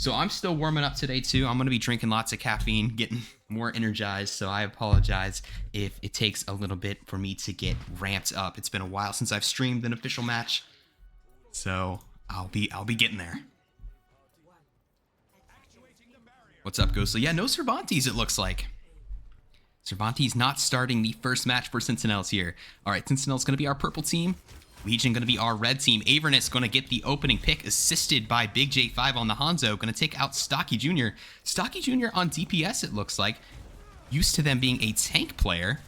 So I'm still warming up today too. I'm going to be drinking lots of caffeine, getting more energized. So I apologize if it takes a little bit for me to get ramped up. It's been a while since I've streamed an official match. So I'll be getting there. What's up, Ghostly? Yeah, no Cervantes, it looks like. Cervantes not starting the first match for Sentinels here. All right, Sentinels going to be our purple team. Legion going to be our red team. Avernus going to get the opening pick, assisted by Big J5 on the Hanzo. Going to take out Stocky Jr. Stocky Jr. on DPS, it looks like. Used to them being a tank player.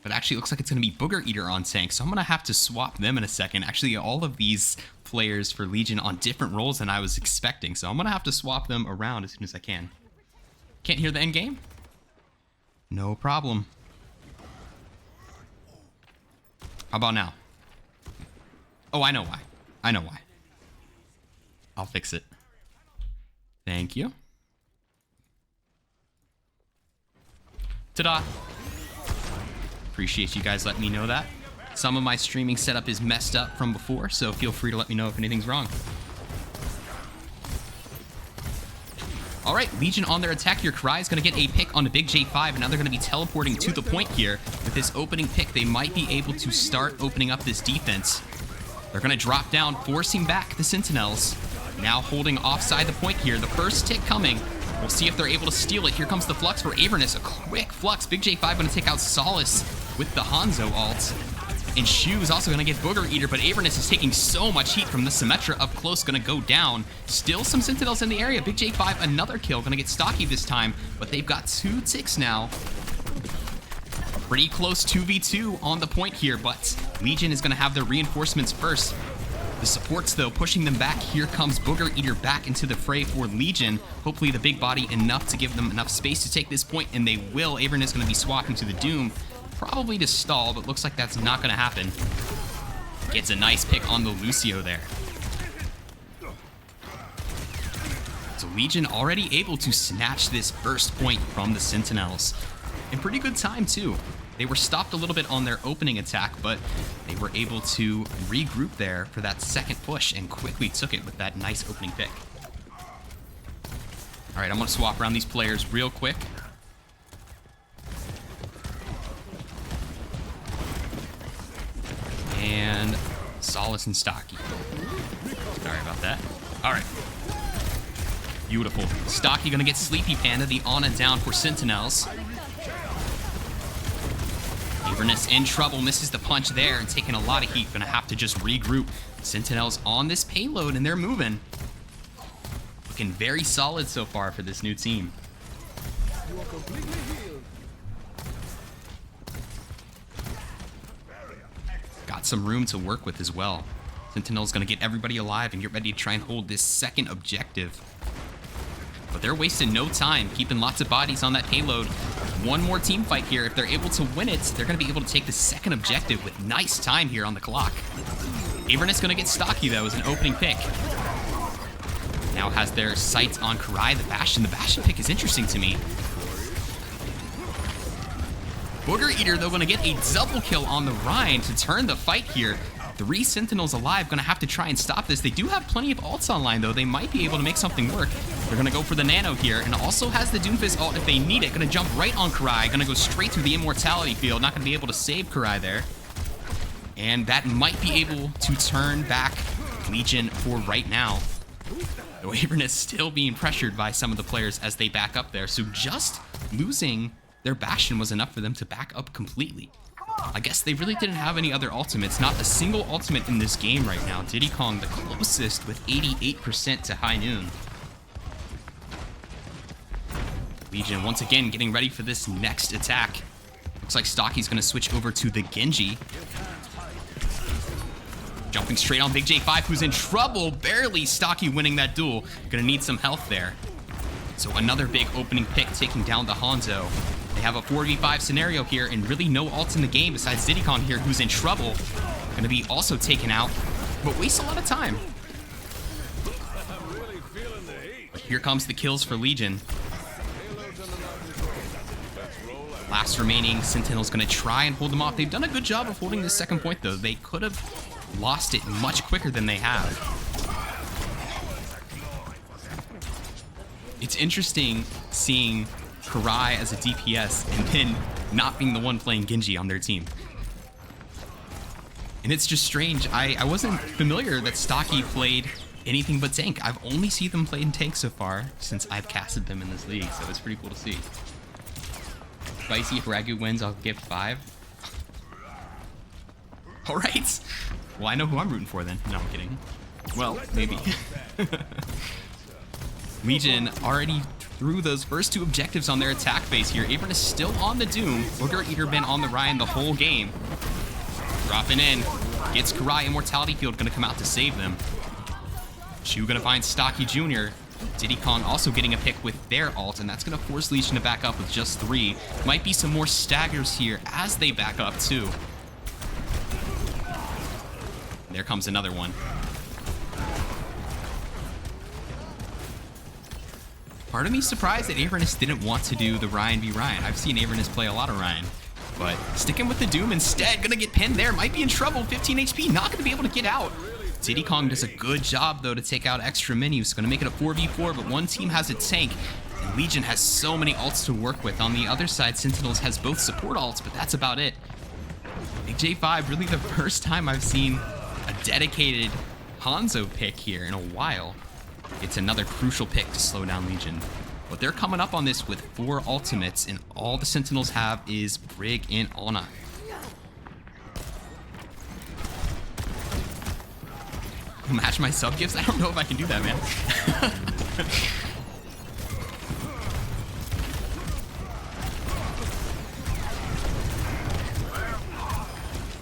But actually, it looks like it's going to be Booger Eater on tank. So I'm going to have to swap them in a second. Actually, all of these players for Legion on different roles than I was expecting. So I'm going to have to swap them around as soon as I can. Can't hear the end game? No problem. How about now? Oh, I know why. I know why. I'll fix it. Thank you. Ta-da! Appreciate you guys letting me know that. Some of my streaming setup is messed up from before, so feel free to let me know if anything's wrong. All right, Legion on their attack here. Karai is going to get a pick on the Big J5, and now they're going to be teleporting to the point here. With this opening pick, they might be able to start opening up this defense. They're going to drop down, forcing back the Sentinels. Now holding offside the point here. The first tick coming. We'll see if they're able to steal it. Here comes the Flux for Avernus. A quick Flux. Big J5 going to take out Solace with the Hanzo ult. And Shu is also going to get Booger Eater, but Avernus is taking so much heat from the Symmetra up close, going to go down. Still some Sentinels in the area. Big J5, another kill, going to get Stocky this time, but they've got 2 ticks now. Pretty close 2v2 on the point here, but Legion is going to have their reinforcements first. The supports, though, pushing them back. Here comes Booger Eater back into the fray for Legion. Hopefully the big body enough to give them enough space to take this point, and they will. Avernus is going to be swapping to the Doom. Probably to stall, but looks like that's not going to happen. Gets a nice pick on the Lucio there. So Legion already able to snatch this first point from the Sentinels. In pretty good time, too. They were stopped a little bit on their opening attack, but they were able to regroup there for that second push and quickly took it with that nice opening pick. All right, I'm going to swap around these players real quick. And Solace and Stocky. Sorry about that. All right. Beautiful. Stocky gonna get Sleepy Panda, the Ana down for Sentinels. Avernus in trouble, misses the punch there and taking a lot of heat. Gonna have to just regroup. Sentinels on this payload and they're moving. Looking very solid so far for this new team. Got some room to work with as well. Sentinel's gonna get everybody alive and get ready to try and hold this second objective. But they're wasting no time, keeping lots of bodies on that payload. One more team fight here. If they're able to win it, they're gonna be able to take the second objective with nice time here on the clock. Avernus gonna get Stocky though as an opening pick. Now has their sights on Karai the Bastion. The Bastion pick is interesting to me. Booger Eater, though, going to get a double kill on the Rhine to turn the fight here. 3 Sentinels alive, going to have to try and stop this. They do have plenty of ults online, though. They might be able to make something work. They're going to go for the Nano here, and also has the Doomfist ult if they need it. Going to jump right on Karai. Going to go straight through the Immortality field. Not going to be able to save Karai there. And that might be able to turn back Legion for right now. Though Avernus still being pressured by some of the players as they back up there. So just losing their Bastion was enough for them to back up completely. I guess they really didn't have any other ultimates. Not a single ultimate in this game right now. Diddy Kong the closest with 88% to High Noon. Legion once again getting ready for this next attack. Looks like Stocky's going to switch over to the Genji. Jumping straight on Big J5, who's in trouble. Barely Stocky winning that duel. Going to need some health there. So another big opening pick taking down the Hanzo. They have a 4v5 scenario here and really no ults in the game besides Diddy Kong here, who's in trouble. Going to be also taken out, but wastes a lot of time. But here comes the kills for Legion. Last remaining Sentinel's going to try and hold them off. They've done a good job of holding this second point, though. They could have lost it much quicker than they have. It's interesting seeing Karai as a DPS and then not being the one playing Genji on their team. And it's just strange. I wasn't familiar that Stocky played anything but tank. I've only seen them play in tank so far since I've casted them in this league, so it's pretty cool to see. Spicy, if Ragu wins, I'll give 5. All right. Well, I know who I'm rooting for then. No, I'm kidding. Well, maybe. Legion already threw those first 2 objectives on their attack phase here. Avern is still on the Doom. Booger Eater been on the Ryan the whole game. Dropping in. Gets Karai. Immortality Field going to come out to save them. Shu going to find Stocky Jr. Diddy Kong also getting a pick with their ult, and that's going to force Legion to back up with just 3. Might be some more staggers here as they back up too. There comes another one. Part of me surprised that Avernus didn't want to do the Ryan v Ryan. I've seen Avernus play a lot of Ryan, but sticking with the Doom instead. Gonna get pinned there, might be in trouble. 15 HP, not gonna be able to get out. Diddy Kong does a good job though to take out extra menus. Gonna make it a 4v4, but one team has a tank, and Legion has so many ults to work with. On the other side, Sentinels has both support ults, but that's about it. Big J5, really the first time I've seen a dedicated Hanzo pick here in a while. It's another crucial pick to slow down Legion. But they're coming up on this with 4 ultimates, and all the Sentinels have is Brig and Ana. Match my sub gifts? I don't know if I can do that, man.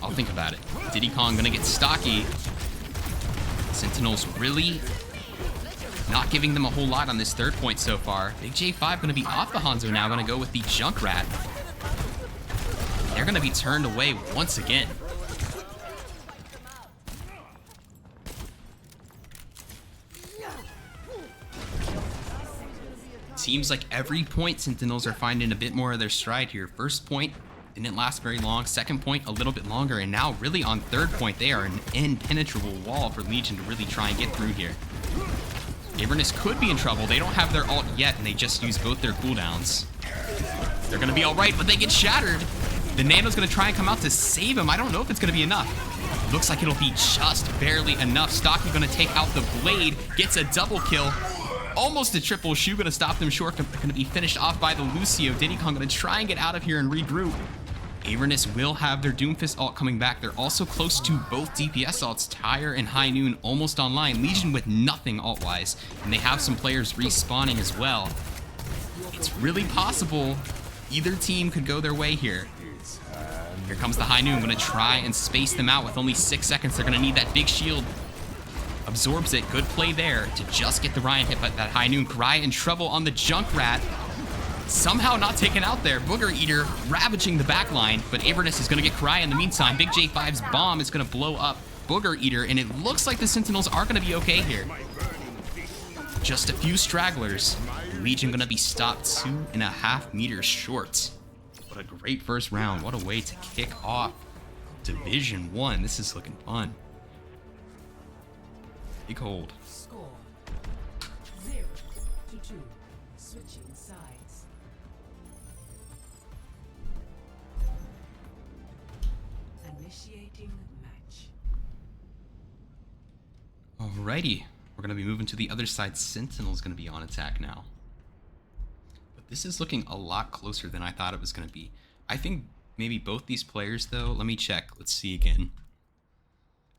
I'll think about it. Diddy Kong gonna get stocky. Sentinels really not giving them a whole lot on this 3rd point so far. Big J5 gonna be off the Hanzo now, gonna go with the Junkrat. They're gonna be turned away once again. Seems like every point Sentinels are finding a bit more of their stride here. First point didn't last very long. 2nd point a little bit longer, and now really on 3rd point they are an impenetrable wall for Legion to really try and get through here. Avernus could be in trouble. They don't have their ult yet, and they just use both their cooldowns. They're gonna be all right, but they get shattered. The Nano's gonna try and come out to save him. I don't know if it's gonna be enough. Looks like it'll be just barely enough. Stocky gonna take out the Blade, gets a double kill. Almost a triple. Shu gonna stop them short. Gonna be finished off by the Lucio. Diddy Kong gonna try and get out of here and regroup. Avernus will have their Doomfist ult coming back. They're also close to both DPS ults. Tyre and High Noon almost online. Legion with nothing ult-wise. And they have some players respawning as well. It's really possible either team could go their way here. Here comes the High Noon. Gonna try and space them out with only 6 seconds. They're gonna need that big shield. Absorbs it. Good play there to just get the Ryan hit, but that High Noon. Karai in trouble on the Junkrat. Somehow not taken out there. Booger Eater ravaging the back line, but Avernus is going to get Karai in the meantime. Big J5's bomb is going to blow up Booger Eater, and it looks like the Sentinels are going to be okay here. Just a few stragglers. Legion going to be stopped 2.5 meters short. What a great first round. What a way to kick off Division 1. This is looking fun. Big hold. Score 0-2. Switching sides. Initiating match. Alrighty. We're going to be moving to the other side. Sentinel's going to be on attack now. But this is looking a lot closer than I thought it was going to be. I think maybe both these players, though, let me check. Let's see again.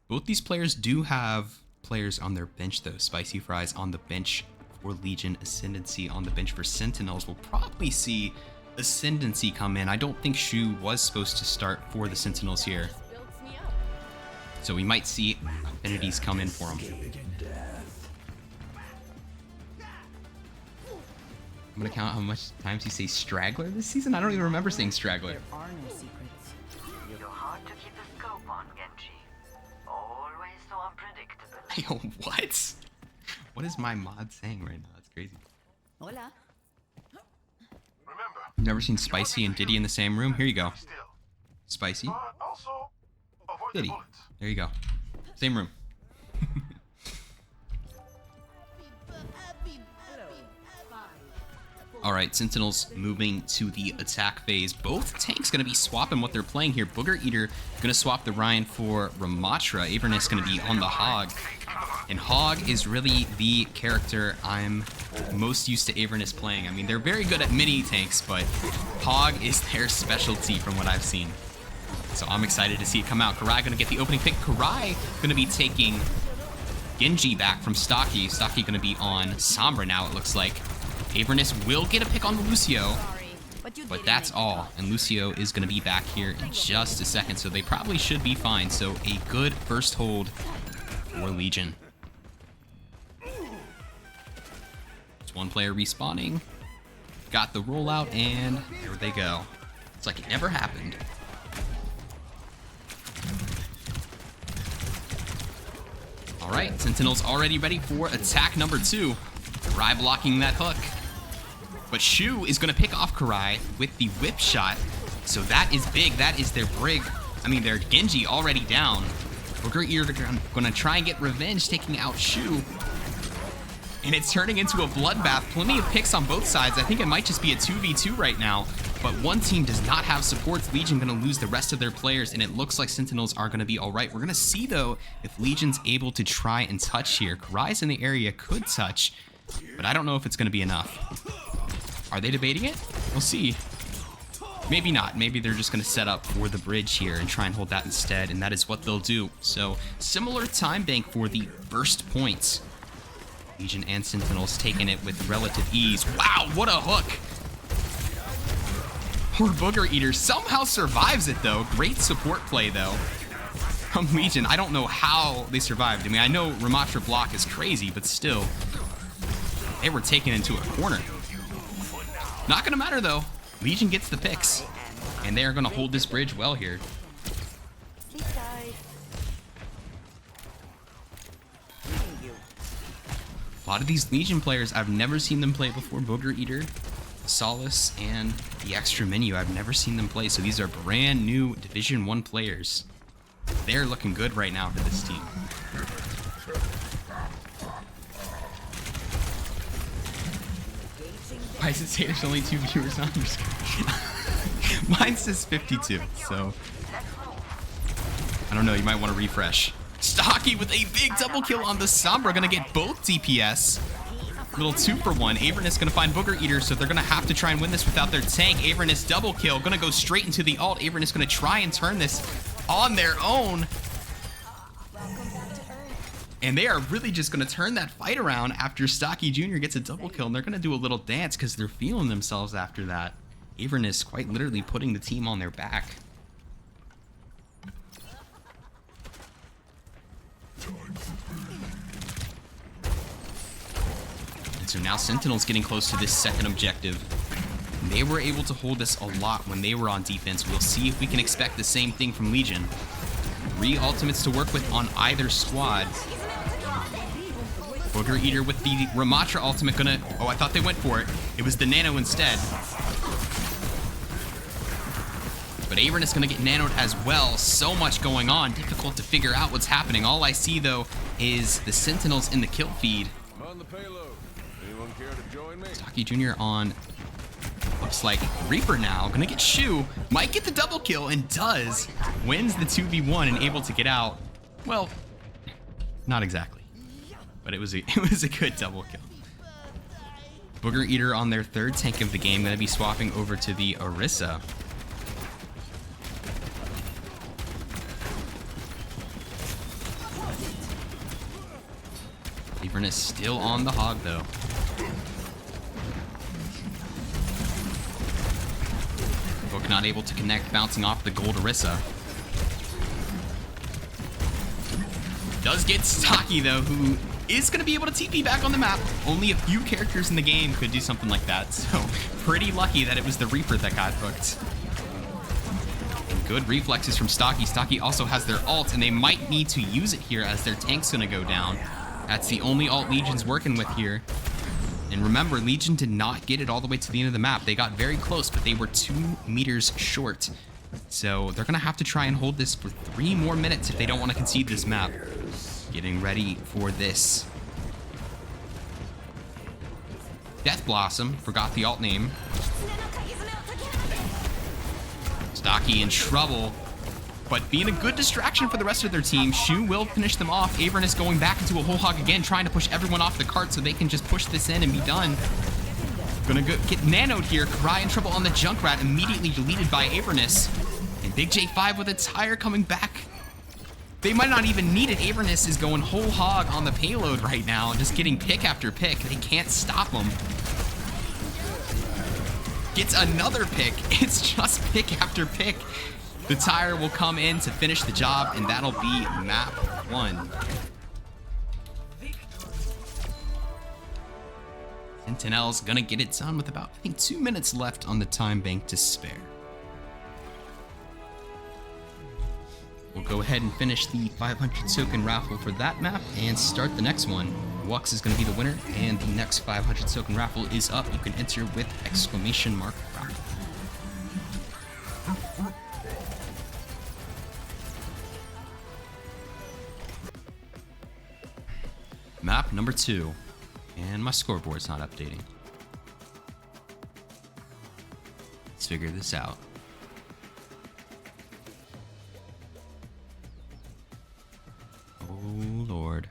Both these players do have players on their bench, though. Spicy Fries on the bench for Legion. Ascendancy on the bench for Sentinels. We'll probably see Ascendancy come in. I don't think Shu was supposed to start for the Sentinels here. So we might see Affinities come in for him. I'm gonna count how much times you say straggler this season. I don't even remember saying straggler. There are no secrets. You're hard to keep a scope on, Genji. Always so unpredictable. Yo, what? What is my mod saying right now? That's crazy. Hola. Never seen Spicy and Diddy in the same room? Here you go. Spicy. Diddy. There you go. Same room. All right, Sentinels moving to the attack phase. Both tanks going to be swapping what they're playing here. Booger Eater going to swap the Ryan for Ramatra. Avernus going to be on the Hog. And Hog is really the character I'm most used to Avernus playing. I mean, they're very good at mini tanks, but Hog is their specialty from what I've seen. So I'm excited to see it come out. Karai going to get the opening pick. Karai going to be taking Genji back from Stocky. Stocky going to be on Sombra now, it looks like. Avernus will get a pick on the Lucio, but that's all. And Lucio is going to be back here in just a second, so they probably should be fine. So a good first hold for Legion. It's one player respawning. Got the rollout, and there they go. It's like it never happened. All right, Sentinels already ready for attack number 2. Karai blocking that hook. But Shu is going to pick off Karai with the whip shot. So that is big. That is their Brig. I mean, their Genji already down. Booger Eater going to try and get revenge, taking out Shu. And it's turning into a bloodbath. Plenty of picks on both sides. I think it might just be a 2v2 right now. But one team does not have supports. Legion going to lose the rest of their players, and it looks like Sentinels are going to be all right. We're going to see, though, if Legion's able to try and touch here. Karai's in the area, could touch, but I don't know if it's going to be enough. Are they debating it? We'll see. Maybe not. Maybe they're just going to set up for the bridge here and try and hold that instead, and that is what they'll do. So, similar time bank for the burst points. Legion and Sentinels taking it with relative ease. Wow, what a hook! Poor Booger Eater somehow survives it, though. Great support play, though, from Legion. I don't know how they survived. I mean, I know Ramatra block is crazy, but still, they were taken into a corner. Not gonna matter, though. Legion gets the picks, and they are gonna hold this bridge well here. A lot of these Legion players, I've never seen them play before. Booger Eater, Solace, and the extra menu. I've never seen them play, so these are brand new Division 1 players. They're looking good right now for this team. Why does it say there's only 2 viewers on your screen? Mine says 52, so I don't know, you might want to refresh. Stocky with a big double kill on the Sombra, gonna get both DPS. Little 2-for-1. Avernus gonna find Booger Eater, so they're gonna have to try and win this without their tank. Avernus double kill, gonna go straight into the ult. Avernus gonna try and turn this on their own. And they are really just gonna turn that fight around after Stocky Jr. gets a double kill, and they're gonna do a little dance because they're feeling themselves after that. Avernus quite literally putting the team on their back. And so now Sentinel's getting close to this second objective. They were able to hold this a lot when they were on defense. We'll see if we can expect the same thing from Legion. 3 ultimates to work with on either squad. Booger Eater with the Ramatra ultimate gonna... Oh, I thought they went for it. It was the Nano instead. But Avernus gonna get nanoed as well. So much going on. Difficult to figure out what's happening. All I see, though, is the Sentinels in the kill feed. On the payload. Anyone care to join me? Stocky Jr. on... Looks like Reaper now. Gonna get Shu. Might get the double kill, and does. Wins the 2v1 and able to get out. Well, not exactly. But it was a good double kill. Booger Eater on their 3rd tank of the game. Gonna be swapping over to the Orisa. Avernus still on the Hog, though. Book not able to connect, bouncing off the gold Orisa. Does get Stocky, though, who is going to be able to TP back on the map. Only a few characters in the game could do something like that, so pretty lucky that it was the Reaper that got hooked. And good reflexes from Stocky. Stocky also has their ult, and they might need to use it here as their tank's going to go down. That's the only ult Legion's working with here. And remember, Legion did not get it all the way to the end of the map. They got very close, but they were 2 meters short. So they're going to have to try and hold this for 3 more minutes if they don't want to concede this map. Getting ready for this. Death Blossom, forgot the alt name. Stocky in trouble, but being a good distraction for the rest of their team. Shu will finish them off. Avernus going back into a whole hog again, trying to push everyone off the cart so they can just push this in and be done. Gonna get nanoed here. Karai in trouble on the Junkrat, immediately deleted by Avernus. And Big J5 with a tire coming back. They might not even need it. Avernus is going whole hog on the payload right now, just getting pick after pick. They can't stop him. Gets another pick. It's just pick after pick. The tire will come in to finish the job, and that'll be map 1. Sentinels gonna get it done with about, I think, 2 minutes left on the time bank to spare. We'll go ahead and finish the 500 token raffle for that map and start the next one. Wux is going to be the winner, and the next 500 token raffle is up. You can enter with !raffle. Map number 2. And my scoreboard's not updating. Let's figure this out. Oh, Lord.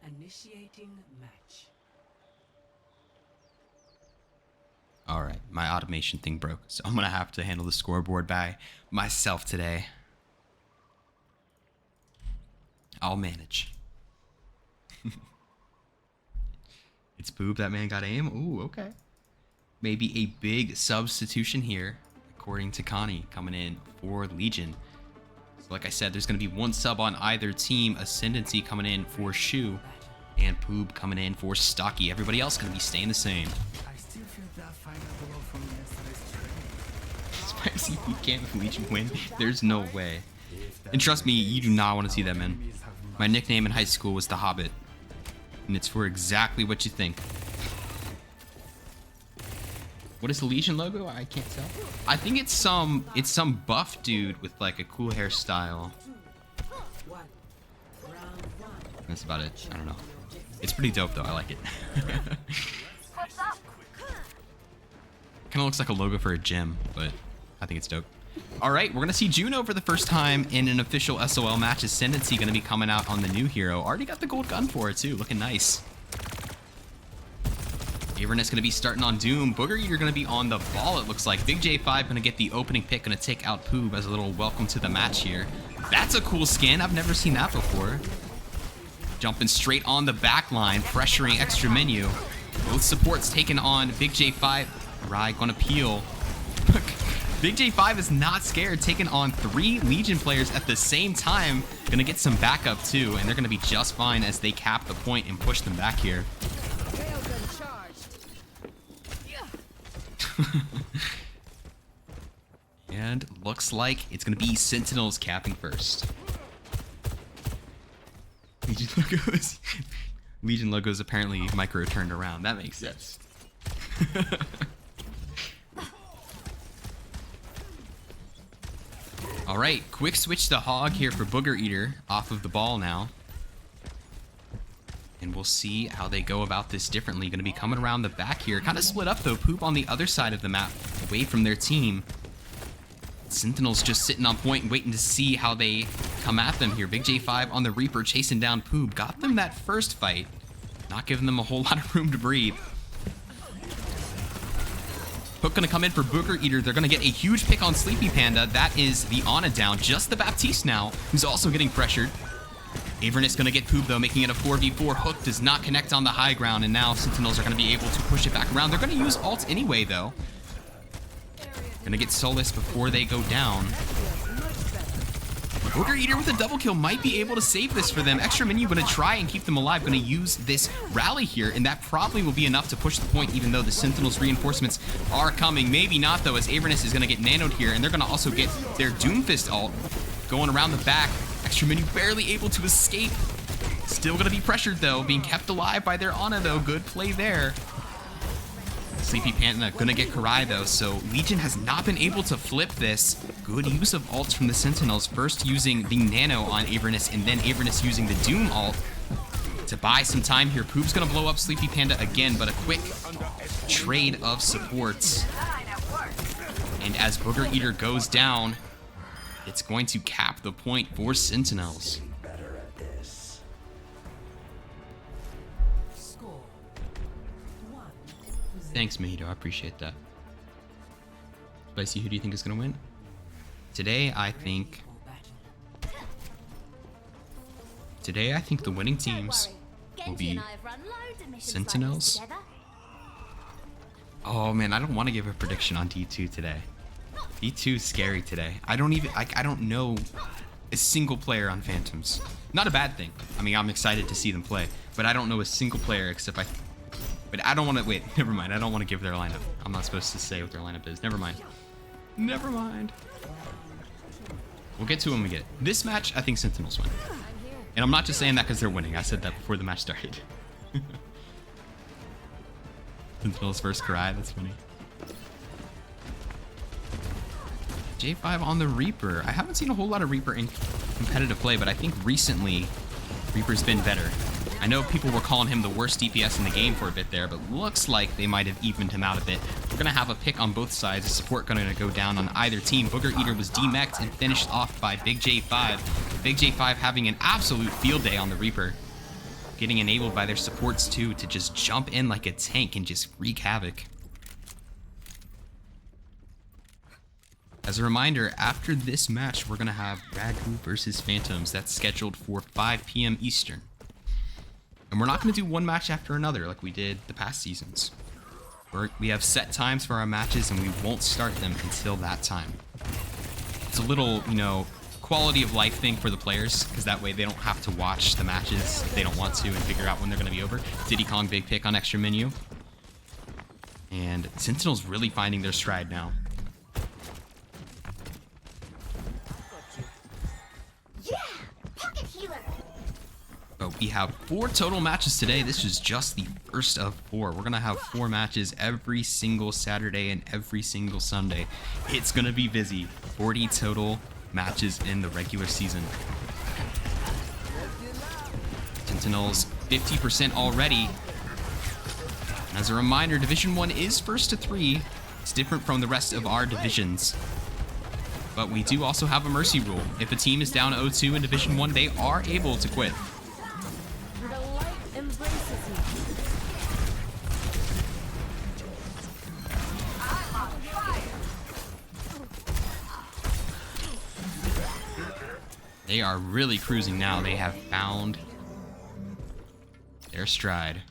Initiating match. Alright, my automation thing broke, so I'm gonna have to handle the scoreboard by myself today. I'll manage. It's Boob, that man got aim? Ooh, okay. Maybe a big substitution here, according to Connie, coming in for Legion. So like I said, there's going to be 1 sub on either team. Ascendancy coming in for Shu, and Poob coming in for Stocky. Everybody else going to be staying the same. I still feel that final blow from yesterday's training. Spicy Food Camp if Legion win? There's no way. And trust me, you do not want to see that, man. My nickname in high school was The Hobbit. And it's for exactly what you think. What is the Legion logo? I can't tell. I think it's some buff dude with like a cool hairstyle. That's about it. I don't know. It's pretty dope though. I like it. Kind of looks like a logo for a gym, but I think it's dope. All right, we're gonna see Juno for the first time in an official SOL match. Ascendancy gonna be coming out on the new hero. Already got the gold gun for it too, looking nice. Avernus gonna be starting on Doom. Booger Eater gonna be on the ball, it looks like. Big J5 gonna get the opening pick, gonna take out Poob as a little welcome to the match here. That's a cool skin, I've never seen that before. Jumping straight on the back line, pressuring extra menu. Both supports taking on Big J5. Rai gonna peel. Big J5 is not scared, taking on 3 Legion players at the same time. Gonna get some backup too, and they're gonna be just fine as they cap the point and push them back here. And looks like it's gonna be Sentinels capping first. Legion logos apparently micro turned around. That makes sense. All right, quick switch to Hog here for Booger Eater off of the ball now. And we'll see how they go about this differently. Going to be coming around the back here. Kind of split up though. Poop on the other side of the map, away from their team. Sentinels just sitting on point and waiting to see how they come at them here. Big J5 on the Reaper chasing down Poop. Got them that first fight. Not giving them a whole lot of room to breathe. Hook gonna come in for Booger Eater. They're gonna get a huge pick on Sleepy Panda. That is the Ana down. Just the Baptiste now, who's also getting pressured. Avernus gonna get Poob though, making it a 4v4. Hook does not connect on the high ground, and now Sentinels are gonna be able to push it back around. They're gonna use ult anyway though. Gonna get Solace before they go down. Booger Eater with a double kill might be able to save this for them. Extra menu gonna try and keep them alive. Gonna use this rally here, and that probably will be enough to push the point, even though the Sentinels reinforcements are coming. Maybe not though, as Avernus is gonna get nanoed here, and they're gonna also get their Doomfist ult going around the back. Extra menu barely able to escape. Still gonna be pressured though, being kept alive by their Ana though. Good play there. Sleepy Panda gonna get Karai though, so Legion has not been able to flip this. Good use of ults from the Sentinels, first using the Nano on Avernus, and then Avernus using the Doom ult to buy some time here. Poop's gonna blow up Sleepy Panda again, but a quick trade of supports. And as Booger Eater goes down, it's going to cap the point for Sentinels. Score 1-0. Thanks, Mahito. I appreciate that. Spicy, who do you think is going to win? Today, I think the winning teams will be Sentinels. Oh man, I don't want to give a prediction on D2 today. D2 is scary today. I don't know a single player on Phantoms. Not a bad thing. I mean, I'm excited to see them play, but I don't know a single player except but I don't want to, wait, never mind. I don't want to give their lineup. I'm not supposed to say what their lineup is. Never mind. Never mind. We'll get to it when we get it. This match, I think Sentinels win. And I'm not just saying that because they're winning. I said that before the match started. Sentinels versus Karai, that's funny. J5 on the Reaper. I haven't seen a whole lot of Reaper in competitive play, but I think recently Reaper's been better. I know people were calling him the worst DPS in the game for a bit there, but looks like they might have evened him out a bit. We're going to have a pick on both sides. The support going to go down on either team. Booger Eater was demeched and finished off by Big J5. Big J5 having an absolute field day on the Reaper. Getting enabled by their supports too to just jump in like a tank and just wreak havoc. As a reminder, after this match, we're going to have Ragu versus Phantoms. That's scheduled for 5 p.m. Eastern. And we're not going to do one match after another like we did the past seasons. We have set times for our matches and we won't start them until that time. It's a little, you know, quality of life thing for the players, because that way they don't have to watch the matches if they don't want to and figure out when they're going to be over. Diddy Kong big pick on extra menu. And Sentinel's really finding their stride now. But we have 4 total matches today. This is just the first of 4. We're going to have 4 matches every single Saturday and every single Sunday. It's going to be busy. 40 total matches in the regular season. Sentinels 50% already. And as a reminder, Division 1 is first to 3. It's different from the rest of our divisions. But we do also have a mercy rule. If a team is down 0-2 in Division 1, they are able to quit. They are really cruising now. They have found their stride.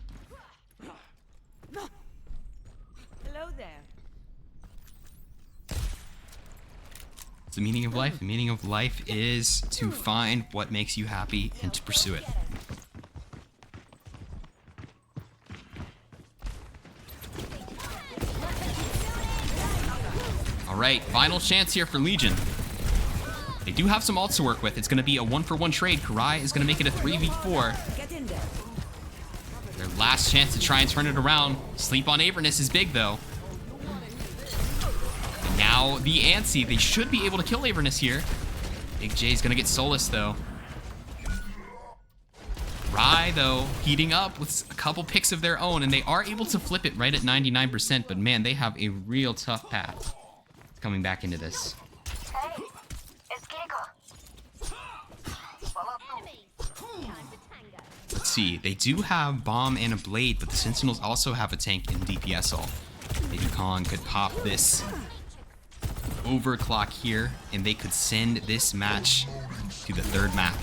Hello there. It's the meaning of life. The meaning of life is to find what makes you happy and to pursue it. All right, final chance here for Legion. They do have some ults to work with. It's going to be a 1-for-1 trade. Karai is going to make it a 3v4. Get in there. Their last chance to try and turn it around. Sleep on Avernus is big, though. And now the Antsy. They should be able to kill Avernus here. Big J is going to get Solus, though. Rai, though, heating up with a couple picks of their own, and they are able to flip it right at 99%, but man, they have a real tough path coming back into this. Hey, it's Kiko. Let's see, they do have Bomb and a Blade, but the Sentinels also have a tank and DPS ult. Maybe Kong could pop this overclock here, and they could send this match to the 3rd map.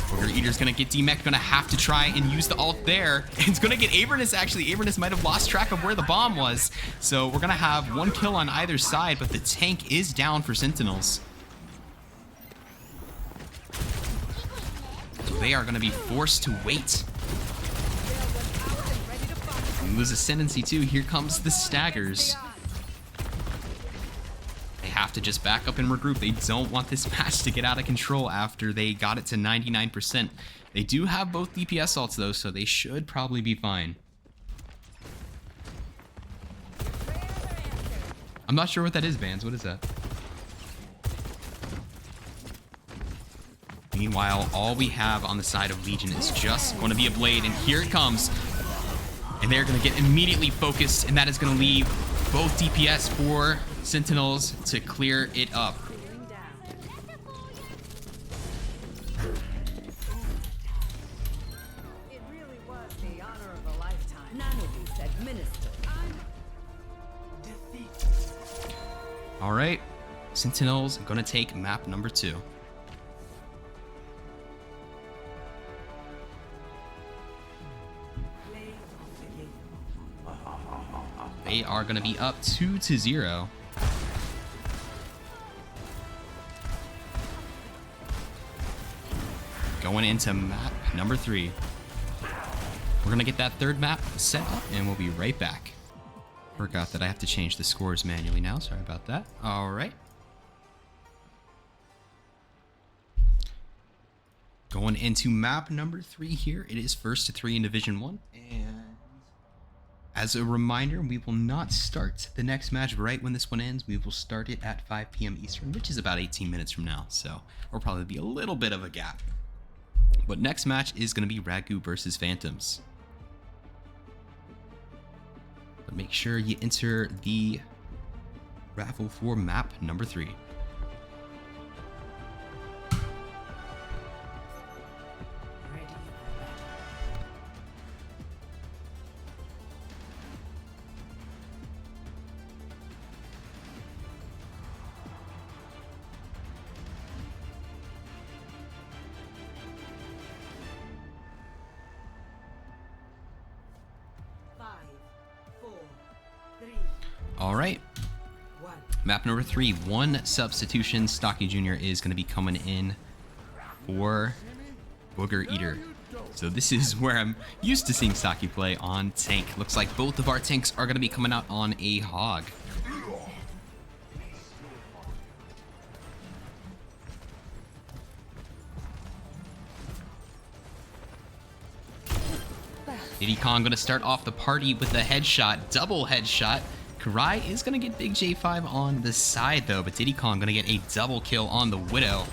Booger Eater's gonna get demech, gonna have to try and use the ult there. It's gonna get Avernus, actually. Avernus might have lost track of where the bomb was. So we're gonna have 1 kill on either side, but the tank is down for Sentinels. So they are gonna be forced to wait. And lose Ascendancy too. Here comes the Staggers. They have to just back up and regroup. They don't want this match to get out of control after they got it to 99%. They do have both DPS ults though, so they should probably be fine. I'm not sure what that is, Vans. What is that? Meanwhile, all we have on the side of Legion is just going to be a blade, and here it comes. And they're going to get immediately focused, and that is going to leave both DPS for Sentinels to clear it up. It really was the honor of a lifetime. Nanoboost administered. All right, Sentinels going to take map number 2. They are going to be up 2-0. Going into map number 3. We're going to get that third map set up, and we'll be right back. Forgot that I have to change the scores manually now. Sorry about that. All right. Going into map number 3 here. It is 1st to 3 in Division 1. And as a reminder, we will not start the next match right when this one ends. We will start it at 5 p.m. Eastern, which is about 18 minutes from now. So there'll probably be a little bit of a gap. But next match is going to be Ragu versus Phantoms. But make sure you enter the raffle for map number 3. All right. Map number 3, 1 substitution. Stocky Jr. is going to be coming in for Booger Eater. So this is where I'm used to seeing Stocky play on tank. Looks like both of our tanks are going to be coming out on a hog. Diddy Kong going to start off the party with a headshot, double headshot. Karai is going to get Big J5 on the side, though, but Diddy Kong going to get a double kill on the Widow.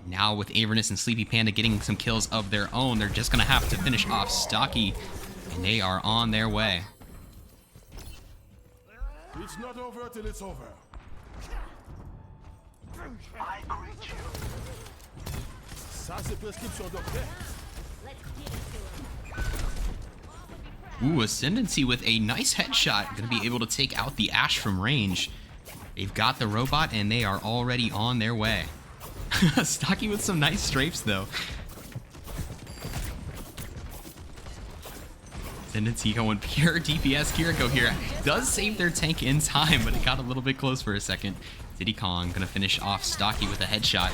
Now with Avernus and Sleepy Panda getting some kills of their own, they're just going to have to finish off Stocky, and they are on their way. It's not over till it's over. I greet you. Ça, c'est prescription docteur. Ooh, Ascendancy with a nice headshot. Going to be able to take out the Ash from range. They've got the robot, and they are already on their way. Stocky with some nice strafes, though. Ascendancy going pure DPS. Kiriko here does save their tank in time, but it got a little bit close for a second. Diddy Kong going to finish off Stocky with a headshot.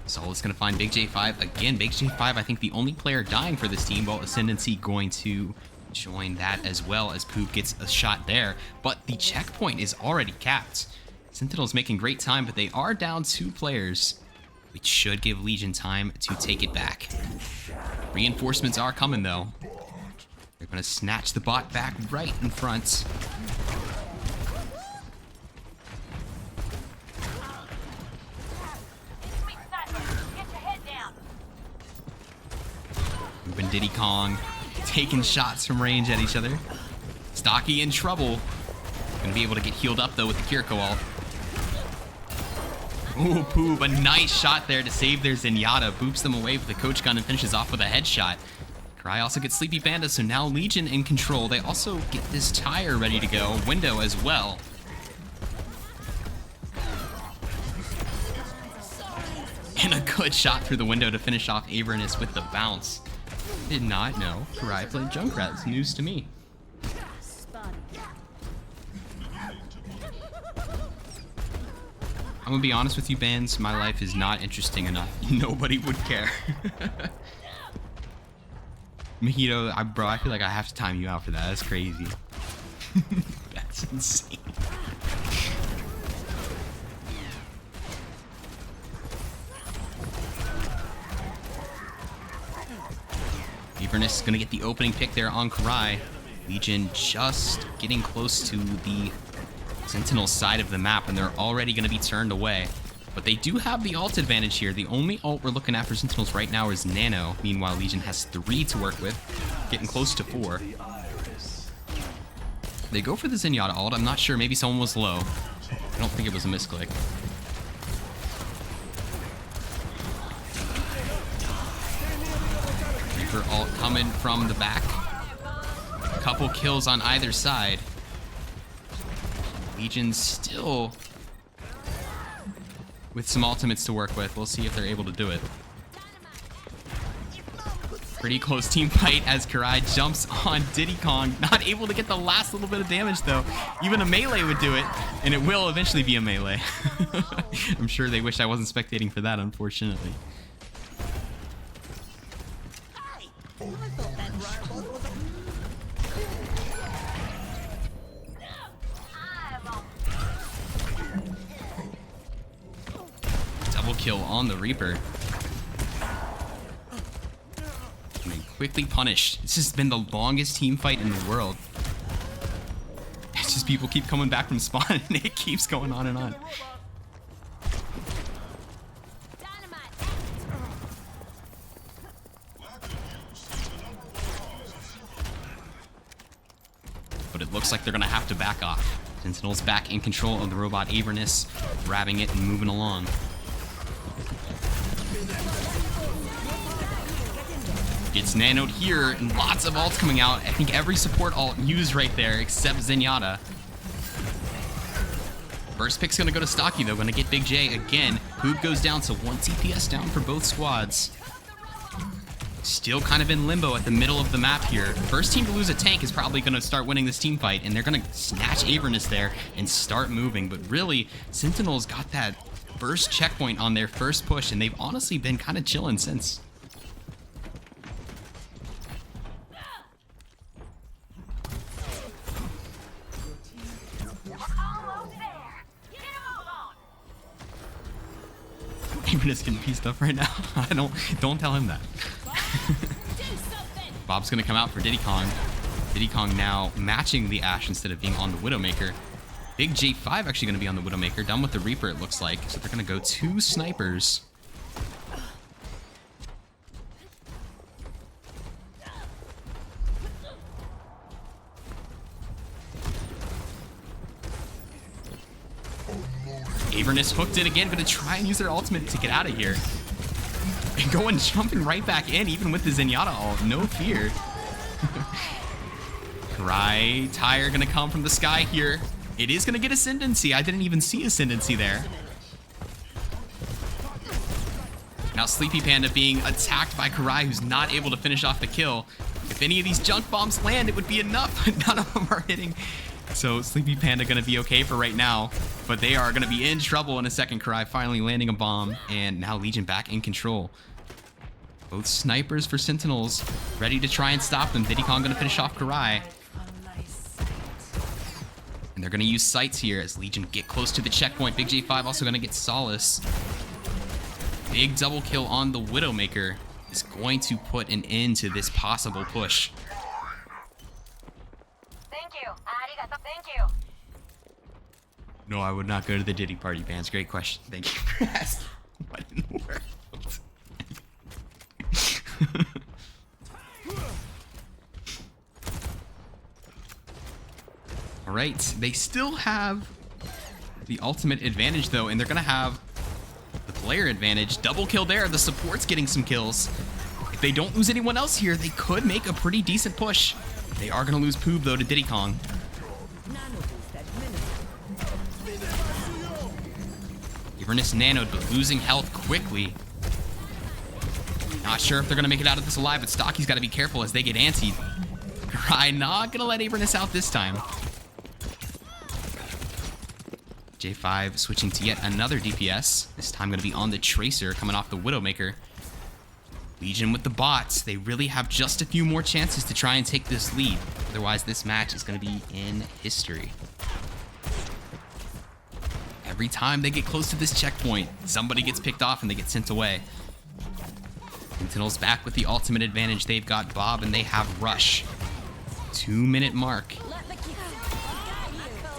Solid's going to find Big J5 again. Big J5, I think the only player dying for this team, while Ascendancy going to join that as well as Poop gets a shot there. But the checkpoint is already capped. Sentinels making great time, but they are down 2 players, which should give Legion time to take it back. Reinforcements are coming, though. They're going to snatch the bot back right in front. Moving Diddy Kong, taking shots from range at each other. Stocky in trouble. Gonna be able to get healed up though with the Kiriko ult. Ooh, Poob, a nice shot there to save their Zenyatta. Boops them away with the coach gun and finishes off with a headshot. Cry also gets Sleepy Panda, so now Legion in control. They also get this tire ready to go. Window as well. And a good shot through the window to finish off Avernus with the bounce. Did not know Karai played Junkrat. It's news to me. I'm gonna be honest with you, bands. My life is not interesting enough. Nobody would care. Mojito, bro, I feel like I have to time you out for that. That's crazy. That's insane. Avernus is going to get the opening pick there on Karai. Legion just getting close to the Sentinel side of the map, and they're already going to be turned away. But they do have the ult advantage here. The only ult we're looking at for Sentinels right now is Nano. Meanwhile, Legion has 3 to work with, getting close to 4. They go for the Zenyatta ult. I'm not sure. Maybe someone was low. I don't think it was a misclick. Reaper ult coming from the back. A couple kills on either side. Legion still with some ultimates to work with. We'll see if they're able to do it. Pretty close team fight as Karai jumps on Diddy Kong. Not able to get the last little bit of damage though. Even a melee would do it, and it will eventually be a melee. I'm sure they wish I wasn't spectating for that, unfortunately. Double kill on the Reaper. And then quickly punished. This has been the longest team fight in the world. It's just people keep coming back from spawn and it keeps going on and on. But it looks like they're gonna have to back off. Sentinels back in control of the robot Avernus, grabbing it and moving along. It's nanoed here, and lots of ults coming out. I think every support ult used right there, except Zenyatta. First pick's gonna go to Stocky, though. Gonna get Big J again. Poop goes down, so 1 TPS down for both squads. Still kind of in limbo at the middle of the map here. First team to lose a tank is probably gonna start winning this team fight, and they're gonna snatch Avernus there and start moving. But really, Sentinels got that first checkpoint on their first push, and they've honestly been kind of chilling since. Avernus getting pieced up right now. Don't tell him that. Bob's gonna come out for Diddy Kong. Diddy Kong now matching the Ashe instead of being on the Widowmaker. Big J5 actually gonna be on the Widowmaker. Done with the Reaper, it looks like. So they're gonna go 2 snipers. Avernus hooked it again, gonna try and use their ultimate to get out of here. And going jumping right back in, even with the Zenyatta ult, no fear. Karai, Tyre gonna come from the sky here. It is gonna get Ascendancy. I didn't even see Ascendancy there. Now Sleepy Panda being attacked by Karai, who's not able to finish off the kill. If any of these junk bombs land, it would be enough, but none of them are hitting. So Sleepy Panda gonna be okay for right now, but they are gonna be in trouble in a second. Karai finally landing a bomb, and now Legion back in control. Both snipers for Sentinels, ready to try and stop them. Diddy Kong gonna finish off Karai. And they're gonna use sights here as Legion get close to the checkpoint. Big J5 also gonna get Solace. Big double kill on the Widowmaker is going to put an end to this possible push. Thank you. No, I would not go to the Diddy party, fans. Great question. Thank you for asking. What in the world? All right, they still have the ultimate advantage though, and they're gonna have the player advantage. Double kill there. The support's getting some kills. If they don't lose anyone else here, they could make a pretty decent push. They are gonna lose Poob though to Diddy Kong. Avernus nanoed, but losing health quickly. Not sure if they're gonna make it out of this alive, but Stocky's gotta be careful as they get antsied. Karai not gonna let Avernus out this time. J5 switching to yet another DPS. This time gonna be on the Tracer, coming off the Widowmaker. Legion with the bots. They really have just a few more chances to try and take this lead. Otherwise, this match is gonna be in history. Every time they get close to this checkpoint, somebody gets picked off and they get sent away. Sentinels back with the ultimate advantage. They've got Bob and they have Rush. 2-minute mark.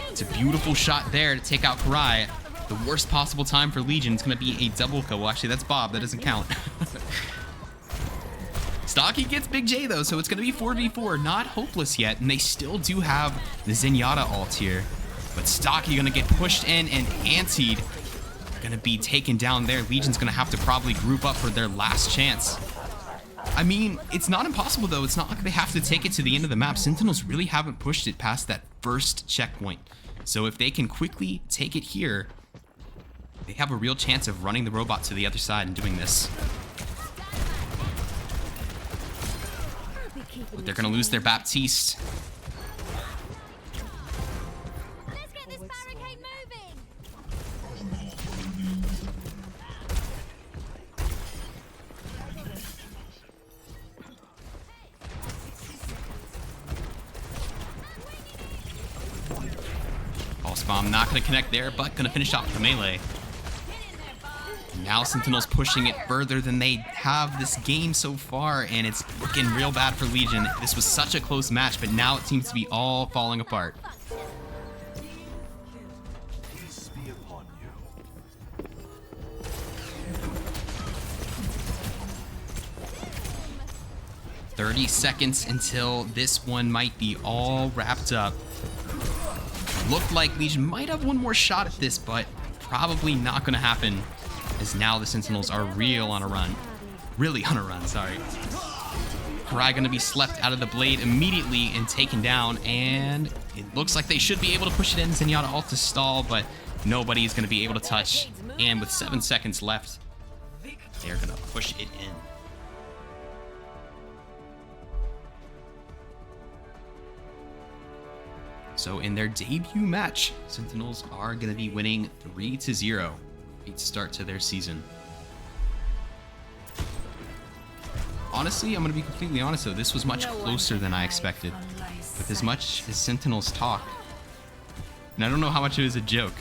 It's a beautiful shot there to take out Karai. The worst possible time for Legion is going to be a double kill. Well, actually, that's Bob. That doesn't count. Stocky gets Big J, though, so it's going to be 4v4. Not hopeless yet, and they still do have the Zenyatta ult here. But Stocky going to get pushed in, and Antied going to be taken down there. Legion's going to have to probably group up for their last chance. I mean, it's not impossible, though. It's not like they have to take it to the end of the map. Sentinels really haven't pushed it past that first checkpoint. So if they can quickly take it here, they have a real chance of running the robot to the other side and doing this. But they're going to lose their Baptiste. Let's get this barricade moving. Pulse Bomb not going to connect there, but going to finish off the melee. Now Sentinels pushing it further than they have this game so far, and it's looking real bad for Legion. This was such a close match, but now it seems to be all falling apart. Peace be upon you. 30 seconds until this one might be all wrapped up. Looked like Legion might have one more shot at this, but probably not going to happen, as now the Sentinels are really on a run, sorry. Karai going to be slept out of the blade immediately and taken down, and it looks like they should be able to push it in. Zenyatta ult to stall, but nobody's going to be able to touch, and with 7 seconds left, they're going to push it in. So in their debut match, Sentinels are going to be winning 3-0. Great start to their season. Honestly, I'm going to be completely honest though, this was much closer than I expected. With as much as Sentinels talk, and I don't know how much it is a joke,